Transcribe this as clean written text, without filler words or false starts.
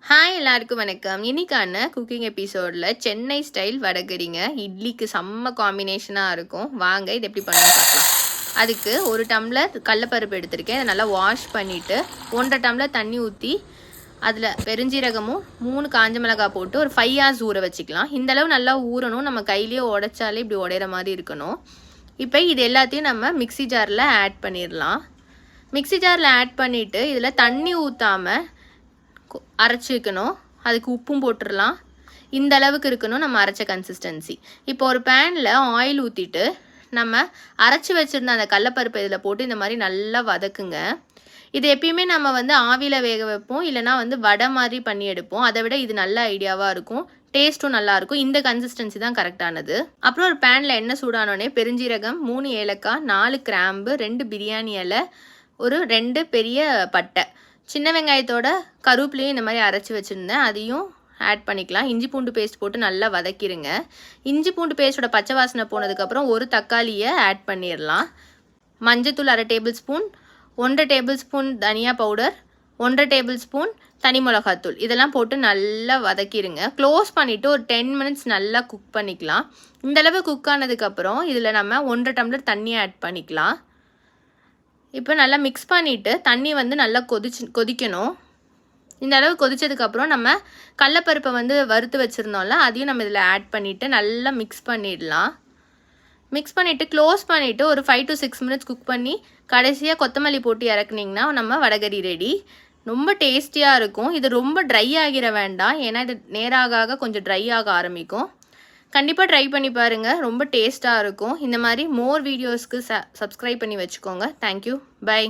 Hi எல்லாருக்கும் வணக்கம். இன்னைக்கான குக்கிங் எபிசோடில் சென்னை ஸ்டைல் வடகரிங்க இட்லிக்கு செம்ம காம்பினேஷனாக இருக்கும். வாங்க இது எப்படி பண்ணணும் பார்க்கலாம். அதுக்கு ஒரு டம்ளர் கடலப்பருப்பு எடுத்திருக்கேன். அதை நல்லா வாஷ் பண்ணிவிட்டு 1.5 டம்ளர் தண்ணி ஊற்றி அதில் பெருஞ்சீரகமும் 3 காஞ்ச மிளகாய் போட்டு ஒரு 5 hours ஊற வச்சுக்கலாம். இந்தளவு நல்லா ஊறணும். நம்ம கையிலேயே உடைச்சாலே இப்படி உடையிற மாதிரி இருக்கணும். இப்போ இது எல்லாத்தையும் நம்ம மிக்சி ஜாரில் ஆட் பண்ணிடலாம். மிக்சி ஜாரில் ஆட் பண்ணிவிட்டு இதில் தண்ணி ஊற்றாமல் அரைச்சி வைக்கணும். அதுக்கு உப்பும் போட்டுடலாம். இந்த அளவுக்கு இருக்கணும் நம்ம அரைச்ச கன்சிஸ்டன்சி. இப்போ ஒரு பேனில் ஆயில் ஊற்றிட்டு நம்ம அரைச்சி வச்சுருந்த அந்த கடலப்பருப்பு இதில் போட்டு இந்த மாதிரி நல்லா வதக்குங்க. இது எப்பயுமே நம்ம ஆவியில் வேக வைப்போம், இல்லைனா வடை மாதிரி பண்ணி எடுப்போம். அதை விட இது நல்ல ஐடியாவாக இருக்கும். டேஸ்ட்டும் நல்லாயிருக்கும். இந்த கன்சிஸ்டன்சி தான் கரெக்டானது. அப்புறம் ஒரு பேனில் எண்ணெய் சூடானோடனே பெருஞ்சீரகம், 3 ஏலக்காய், 4 கிராம்பு, 2 பிரியாணி இலை, ஒரு 2 பெரிய பட்டை, சின்ன வெங்காயத்தோட கருவேப்பிலையும் இந்த மாதிரி அரைச்சி வச்சுருந்தேன், அதையும் ஆட் பண்ணிக்கலாம். இஞ்சி பூண்டு பேஸ்ட் போட்டு நல்லா வதக்கிடுங்க. இஞ்சி பூண்டு பேஸ்ட்டோட பச்சை வாசனை போனதுக்கப்புறம் ஒரு தக்காளியை ஆட் பண்ணிடலாம். மஞ்சத்தூள் 1/2 டேபிள் ஸ்பூன், 1 டேபிள் ஸ்பூன் தனியா பவுடர், 1 டேபிள் ஸ்பூன் தனி மிளகாத்தூள், இதெல்லாம் போட்டு நல்லா வதக்கிடுங்க. க்ளோஸ் பண்ணிவிட்டு ஒரு 10 மினிட்ஸ் நல்லா குக் பண்ணிக்கலாம். இந்தளவு குக் ஆனதுக்கப்புறம் இதில் நம்ம 1.5 டம்ளர் தண்ணியை ஆட் பண்ணிக்கலாம். இப்போ நல்லா மிக்ஸ் பண்ணிவிட்டு தண்ணி நல்லா கொதிக்கணும். இந்த அளவு கொதித்ததுக்கப்புறம் நம்ம கடலப்பருப்பை வறுத்து வச்சுருந்தோம்ல, அதையும் நம்ம இதில் ஆட் பண்ணிவிட்டு நல்லா மிக்ஸ் பண்ணிடலாம். மிக்ஸ் பண்ணிவிட்டு க்ளோஸ் பண்ணிவிட்டு ஒரு 5 to 6 மினிட்ஸ் குக் பண்ணி கடைசியாக கொத்தமல்லி போட்டு இறக்குனிங்கன்னா நம்ம வடகரி ரெடி. ரொம்ப டேஸ்டியாக இருக்கும். இது ரொம்ப ட்ரை ஆகிற வேண்டாம், ஏன்னா இது நேராக கொஞ்சம் ட்ரை ஆக ஆரம்பிக்கும். கண்டிப்பாக ட்ரை பண்ணி பாருங்கள், ரொம்ப டேஸ்ட்டாக இருக்கும். இந்த மாதிரி மோர் வீடியோஸ்க்கு சப்ஸ்கிரைப் பண்ணி வச்சுக்கோங்க. Thank you, by.